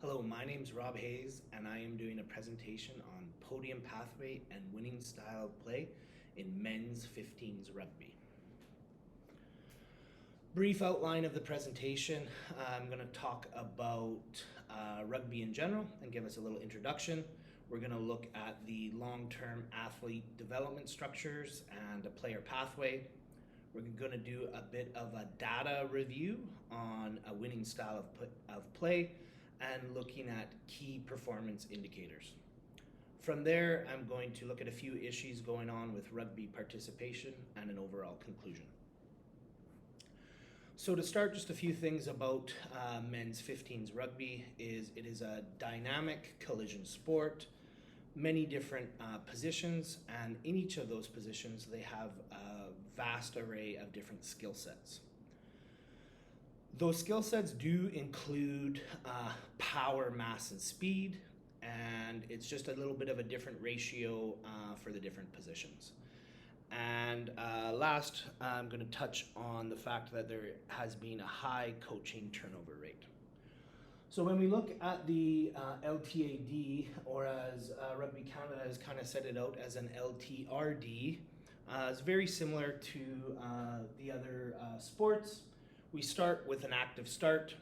Hello, my name's Rob Hayes, and I am doing a presentation on podium pathway and winning style of play in men's 15s rugby. Brief outline of the presentation. I'm going to talk about rugby in general and give us a little introduction. We're going to look at the long-term athlete development structures and a player pathway. We're going to do a bit of a data review on a winning style of play and looking at key performance indicators. From there, I'm going to look at a few issues going on with rugby participation and an overall conclusion. So to start, just a few things about men's 15s rugby. It is a dynamic collision sport, many different positions, and in each of those positions they have a vast array of different skill sets. Those skill sets do include power, mass, and speed, and it's just a little bit of a different ratio for the different positions. And last, I'm going to touch on the fact that there has been a high coaching turnover rate. So when we look at the LTAD, or as Rugby Canada has kind of set it out as an LTRD, it's very similar to the other sports. We start with an active start,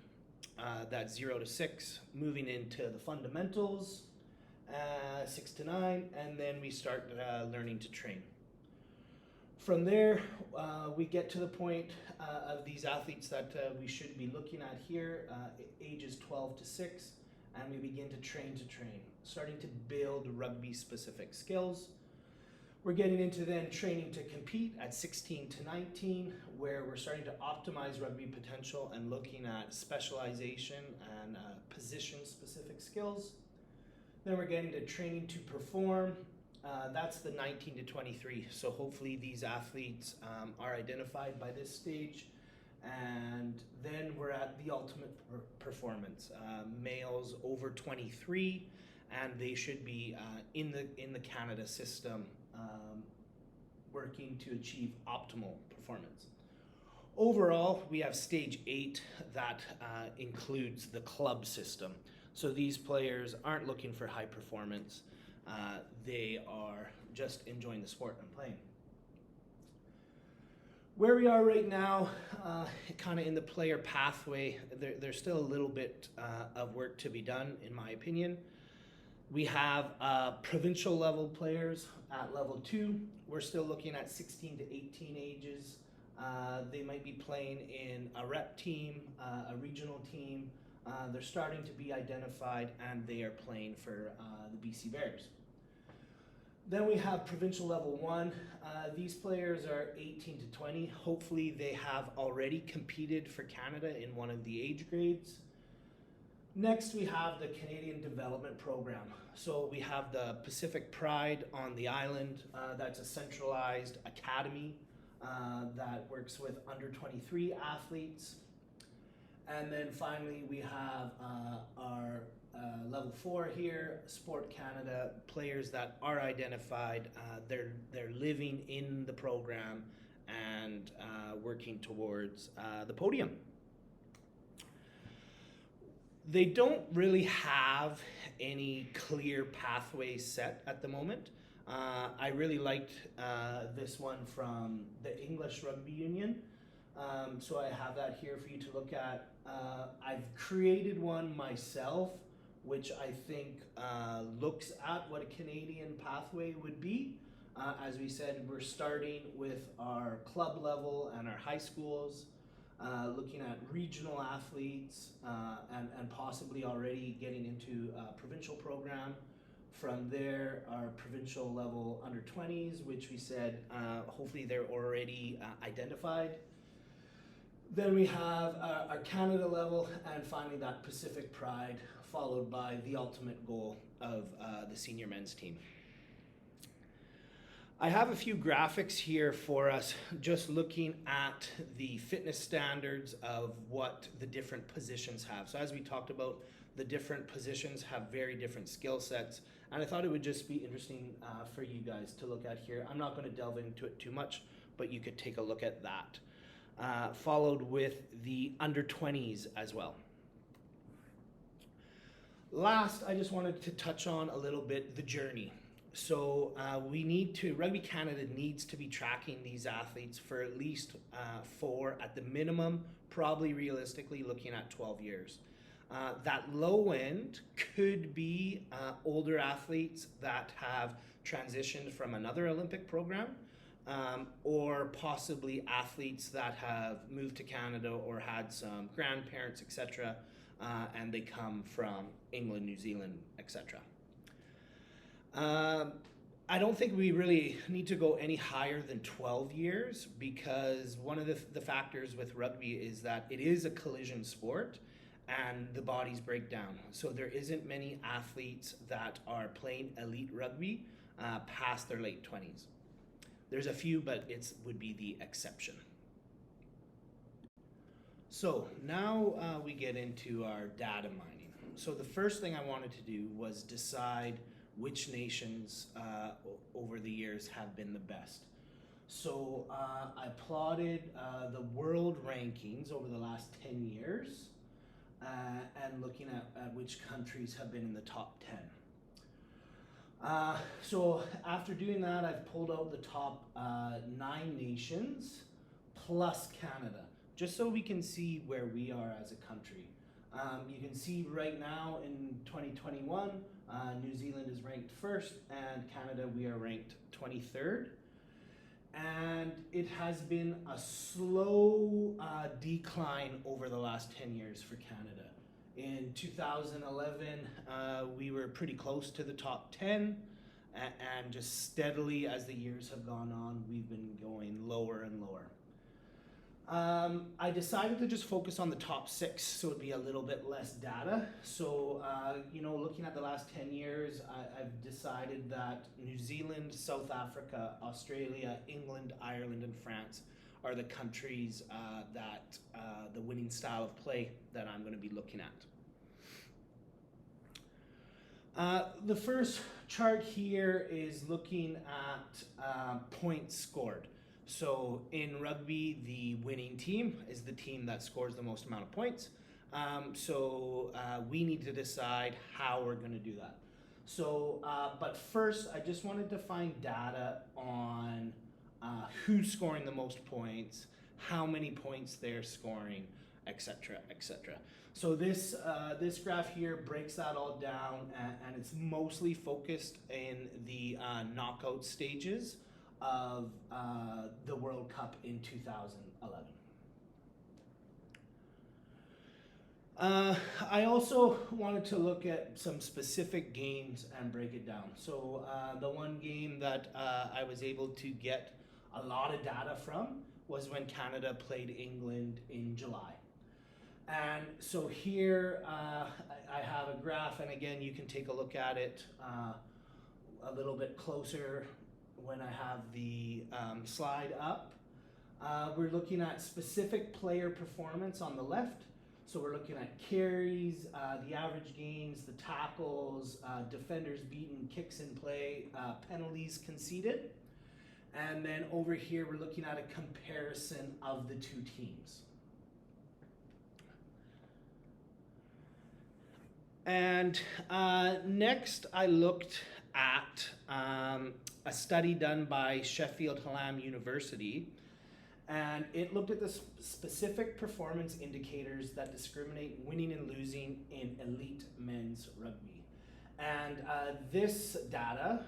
that's 0 to 6, moving into the fundamentals, 6 to 9, and then we start learning to train. From there, we get to the point of these athletes that we should be looking at here, ages 12 to 6, and we begin to train, starting to build rugby-specific skills. We're getting into then training to compete at 16 to 19, where we're starting to optimize rugby potential and looking at specialization and position-specific skills. Then we're getting to training to perform. That's the 19 to 23. So hopefully these athletes are identified by this stage. And then we're at the ultimate performance. Males over 23, and they should be in the Canada system, working to achieve optimal performance. Overall, we have stage 8 that includes the club system. So these players aren't looking for high performance. They are just enjoying the sport and playing. Where we are right now, kind of in the player pathway, there's still a little bit of work to be done, in my opinion. We have provincial level players at level 2. We're still looking at 16 to 18 ages. They might be playing in a rep team, a regional team. They're starting to be identified, and they are playing for the BC Bears. Then we have provincial level 1. These players are 18 to 20. Hopefully they have already competed for Canada in one of the age grades. Next, we have the Canadian Development Program. So we have the Pacific Pride on the island. That's a centralized academy that works with under 23 athletes. And then finally, we have our level 4 here, Sport Canada, players that are identified. They're living in the program and working towards the podium. They don't really have any clear pathways set at the moment. I really liked this one from the English Rugby Union. So I have that here for you to look at. I've created one myself, which I think looks at what a Canadian pathway would be. As we said, we're starting with our club level and our high schools, looking at regional athletes and possibly already getting into a provincial program. From there, our provincial level under 20s, which we said hopefully they're already identified. Then we have our Canada level, and finally that Pacific Pride, followed by the ultimate goal of the senior men's team. I have a few graphics here for us, just looking at the fitness standards of what the different positions have. So as we talked about, the different positions have very different skill sets, and I thought it would just be interesting for you guys to look at here. I'm not going to delve into it too much, but you could take a look at that. Followed with the under 20s as well. Last, I just wanted to touch on a little bit the journey. So Rugby Canada needs to be tracking these athletes for at least at the minimum, probably realistically looking at 12 years. That low end could be older athletes that have transitioned from another Olympic program, or possibly athletes that have moved to Canada or had some grandparents, etc., and they come from England, New Zealand, etc. I don't think we really need to go any higher than 12 years, because one of the factors with rugby is that it is a collision sport and the bodies break down. So there isn't many athletes that are playing elite rugby past their late 20s. There's a few, but it would be the exception. So now we get into our data mining. So the first thing I wanted to do was decide which nations over the years have been the best. So I plotted the world rankings over the last 10 years and looking at which countries have been in the top 10. So after doing that, I've pulled out the top 9 nations plus Canada, just so we can see where we are as a country. You can see right now in 2021, New Zealand is ranked first, and Canada, we are ranked 23rd. And it has been a slow decline over the last 10 years for Canada. In 2011, we were pretty close to the top 10, and just steadily as the years have gone on, we've been going lower and lower. I decided to just focus on the top 6, so it'd be a little bit less data. So, looking at the last 10 years, I've decided that New Zealand, South Africa, Australia, England, Ireland, and France are the countries that the winning style of play that I'm going to be looking at. The first chart here is looking at points scored. So in rugby, the winning team is the team that scores the most amount of points. So we need to decide how we're going to do that. So, but first, I just wanted to find data on who's scoring the most points, how many points they're scoring, etc., etc. So this graph here breaks that all down, and it's mostly focused in the knockout stages of the World Cup in 2011. I also wanted to look at some specific games and break it down. So the one game that I was able to get a lot of data from was when Canada played England in July. And so here I have a graph, and again, you can take a look at it a little bit closer when I have the slide up. We're looking at specific player performance on the left. So we're looking at carries, the average gains, the tackles, defenders beaten, kicks in play, penalties conceded. And then over here, we're looking at a comparison of the two teams. And next, I looked at a study done by Sheffield Hallam University, and it looked at the specific performance indicators that discriminate winning and losing in elite men's rugby. And this data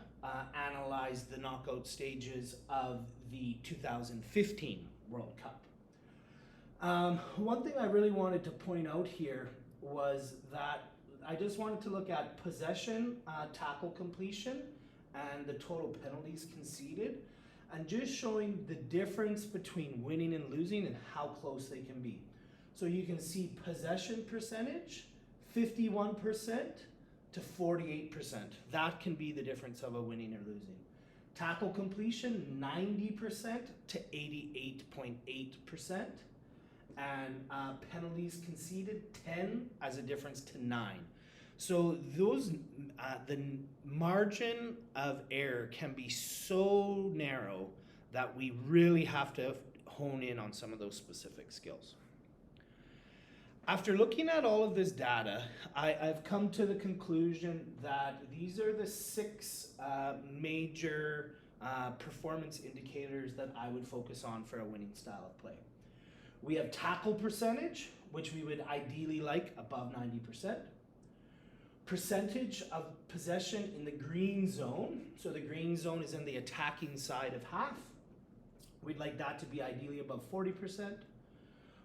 analyzed the knockout stages of the 2015 World Cup. One thing I really wanted to point out here was that I just wanted to look at possession, tackle completion, and the total penalties conceded, and just showing the difference between winning and losing and how close they can be. So you can see possession percentage, 51% to 48%. That can be the difference of a winning or losing. Tackle completion, 90% to 88.8%. And penalties conceded, 10 as a difference to 9. So those the margin of error can be so narrow that we really have to hone in on some of those specific skills. After looking at all of this data, I've come to the conclusion that these are the six major performance indicators that I would focus on for a winning style of play. We have tackle percentage, which we would ideally like above 90%. Percentage of possession in the green zone. So the green zone is in the attacking side of half. We'd like that to be ideally above 40%.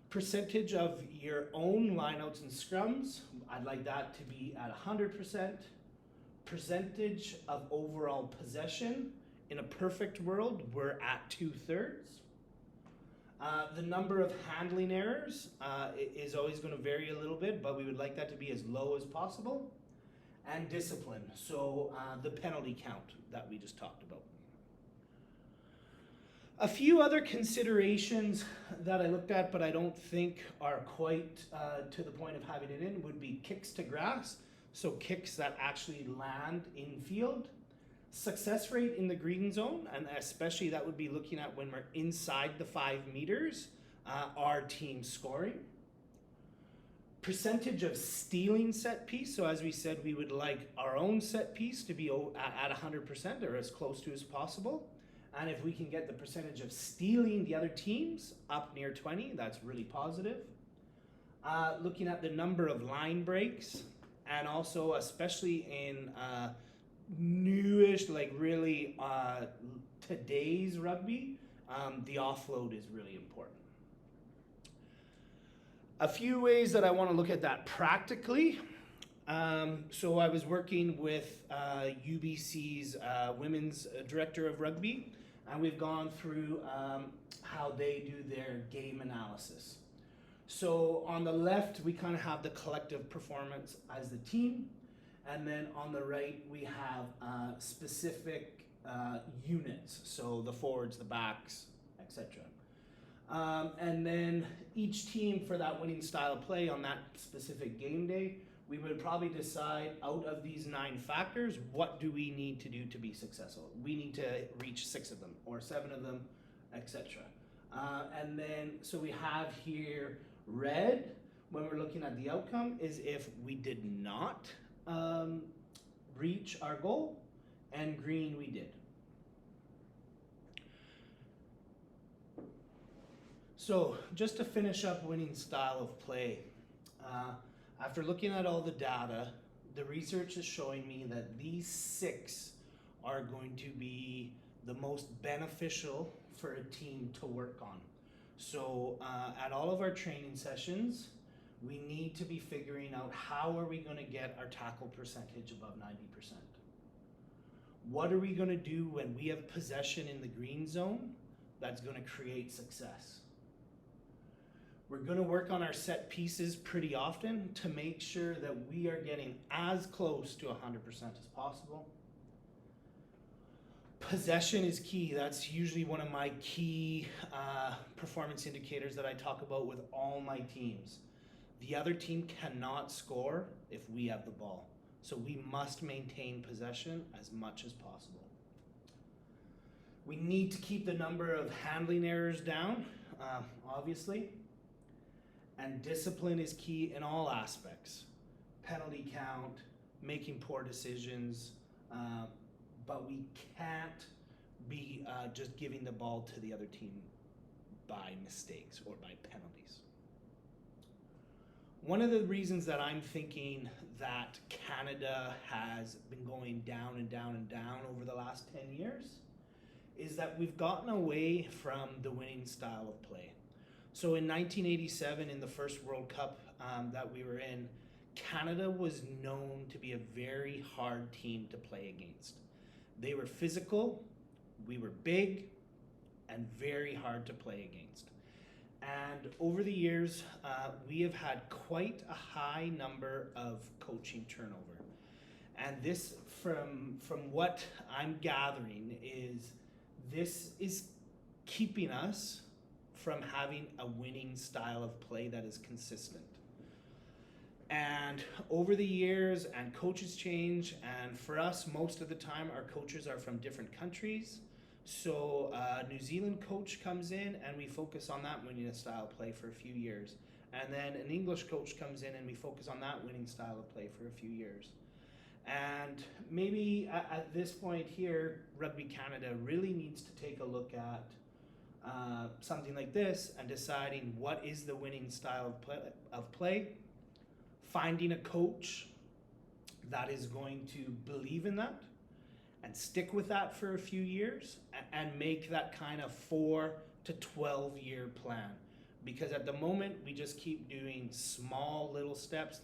Percentage of your own lineouts and scrums, I'd like that to be at 100%. Percentage of overall possession, in a perfect world, we're at 2/3. The number of handling errors is always going to vary a little bit, but we would like that to be as low as possible. And discipline, so the penalty count that we just talked about. A few other considerations that I looked at, but I don't think are quite to the point of having it in, would be kicks to grass, so kicks that actually land in field. Success rate in the green zone, and especially that would be looking at when we're inside the 5 meters, our team scoring. Percentage of stealing set piece, so as we said, we would like our own set piece to be at 100% or as close to as possible. And if we can get the percentage of stealing the other teams up near 20, that's really positive. Looking at the number of line breaks, and also especially in newish, like really today's rugby, the offload is really important. A few ways that I want to look at that practically. So I was working with UBC's women's director of rugby, and we've gone through how they do their game analysis. So on the left, we kind of have the collective performance as the team, and then on the right, we have specific units, so the forwards, the backs, etc. And then each team for that winning style of play on that specific game day, we would probably decide out of these 9 factors, what do we need to do to be successful? We need to reach 6 of them or 7 of them, etc. And then, so we have here red, when we're looking at the outcome, is if we did not reach our goal, and green we did. So just to finish up winning style of play, after looking at all the data, the research is showing me that these 6 are going to be the most beneficial for a team to work on. So at all of our training sessions, we need to be figuring out how are we going to get our tackle percentage above 90%. What are we going to do when we have possession in the green zone that's going to create success? We're going to work on our set pieces pretty often to make sure that we are getting as close to 100% as possible. Possession is key. That's usually one of my key performance indicators that I talk about with all my teams. The other team cannot score if we have the ball. So we must maintain possession as much as possible. We need to keep the number of handling errors down, obviously. And discipline is key in all aspects. Penalty count, making poor decisions, but we can't be just giving the ball to the other team by mistakes or by penalties. One of the reasons that I'm thinking that Canada has been going down and down and down over the last 10 years is that we've gotten away from the winning style of play. So in 1987, in the first World Cup that we were in, Canada was known to be a very hard team to play against. They were physical, we were big, and very hard to play against. And over the years, we have had quite a high number of coaching turnover. And this, from what I'm gathering, is this is keeping us from having a winning style of play that is consistent. And over the years, and coaches change, and for us, most of the time, our coaches are from different countries. So a New Zealand coach comes in, and we focus on that winning style of play for a few years. and then an English coach comes in and we focus on that winning style of play for a few years. And maybe at this point here, Rugby Canada really needs to take a look at something like this and deciding what is the winning style of play, finding a coach that is going to believe in that and stick with that for a few years and make that kind of 4 to 12 year plan. Because at the moment, we just keep doing small little steps,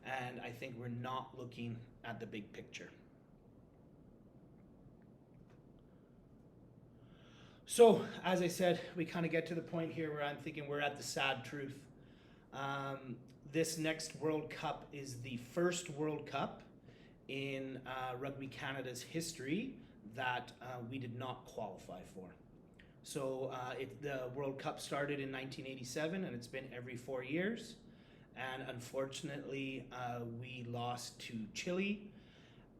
and I think we're not looking at the big picture. So, as I said, we kind of get to the point here where I'm thinking we're at the sad truth. This next World Cup is the first World Cup in Rugby Canada's history that we did not qualify for. So the World Cup started in 1987 and it's been every 4 years. And unfortunately, we lost to Chile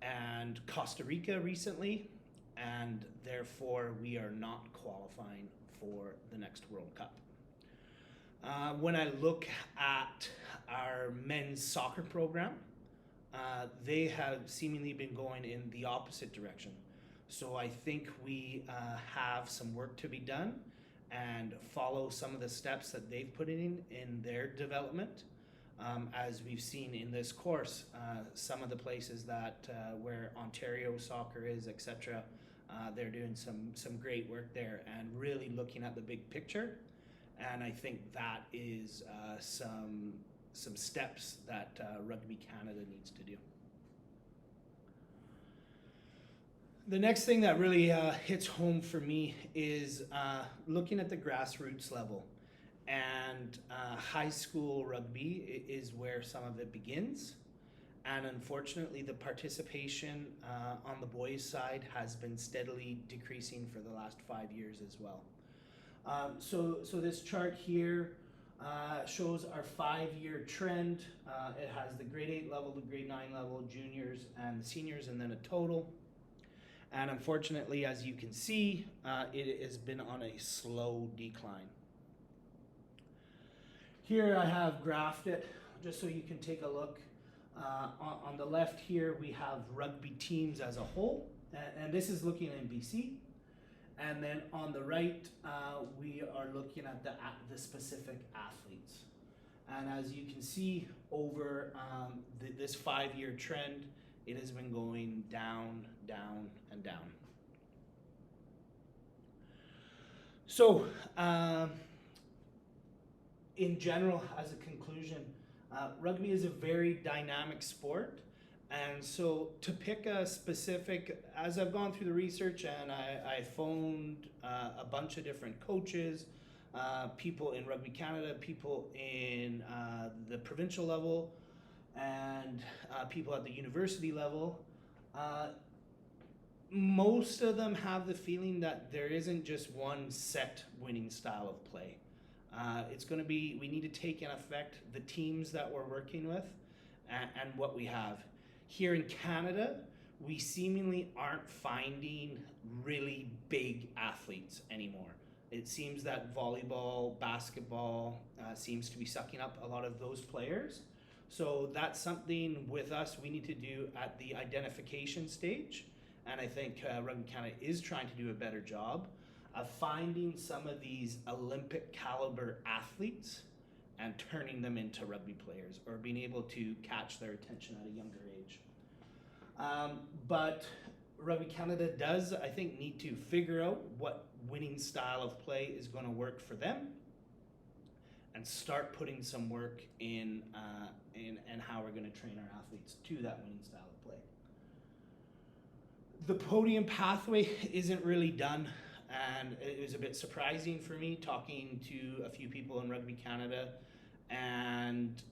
and Costa Rica recently, and therefore we are not qualifying for the next World Cup. When I look at our men's soccer program, they have seemingly been going in the opposite direction. So I think we have some work to be done and follow some of the steps that they've put in their development. As we've seen in this course, some of the places that where Ontario soccer is, etc., they're doing some great work there and really looking at the big picture. And I think that is some steps that Rugby Canada needs to do. The next thing that really hits home for me is looking at the grassroots level. And high school rugby is where some of it begins. And unfortunately, the participation on the boys' side has been steadily decreasing for the last 5 years as well. So this chart here shows our 5-year trend. It has the grade 8 level, the grade 9 level, juniors and seniors, and then a total. And unfortunately, as you can see, it has been on a slow decline. Here I have graphed it just so you can take a look. On the left here, we have rugby teams as a whole, and this is looking in BC. And then on the right, we are looking at the specific athletes. And as you can see, over this 5-year trend, it has been going down, down, and down. So, in general, as a conclusion, rugby is a very dynamic sport. And so to pick a specific, as I've gone through the research and I phoned a bunch of different coaches, people in Rugby Canada, people in the provincial level, and people at the university level, most of them have the feeling that there isn't just one set winning style of play. It's going to be, we need to take in effect the teams that we're working with and what we have. Here in Canada, we seemingly aren't finding really big athletes anymore. It seems that volleyball, basketball seems to be sucking up a lot of those players. So that's something with us we need to do at the identification stage. And I think Rugby Canada is trying to do a better job of finding some of these Olympic caliber athletes and turning them into rugby players or being able to catch their attention at a younger age. But Rugby Canada does, I think, need to figure out what winning style of play is going to work for them and start putting some work in how we're going to train our athletes to that winning style of play. The podium pathway isn't really done. And it was a bit surprising for me talking to a few people in Rugby Canada, and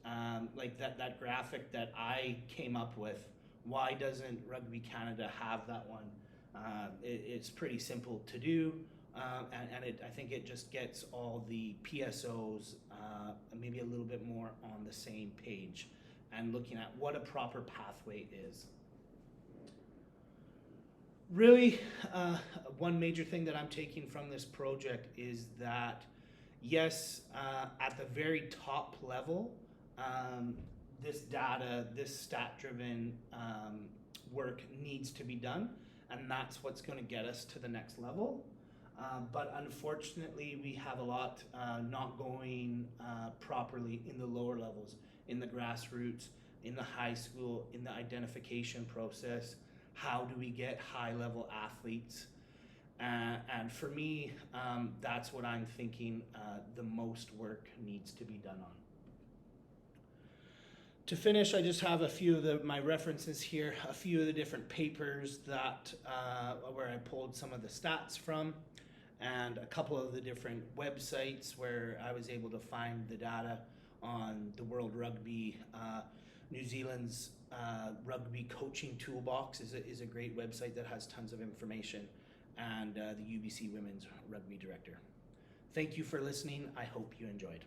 like that graphic that I came up with, why doesn't Rugby Canada have that one? It's pretty simple to do, and I think it just gets all the PSOs maybe a little bit more on the same page and looking at what a proper pathway is. Really, one major thing that I'm taking from this project is that Yes, at the very top level, this data, this stat-driven work needs to be done, and that's what's going to get us to the next level. But unfortunately, we have a lot not going properly in the lower levels, in the grassroots, in the high school, in the identification process. How do we get high-level athletes? And for me, that's what I'm thinking the most work needs to be done on. To finish, I just have a few of my references here, a few of the different papers that where I pulled some of the stats from, and a couple of the different websites where I was able to find the data on the World Rugby. New Zealand's Rugby Coaching Toolbox is a great website that has tons of information, and the UBC Women's Rugby Director. Thank you for listening. I hope you enjoyed.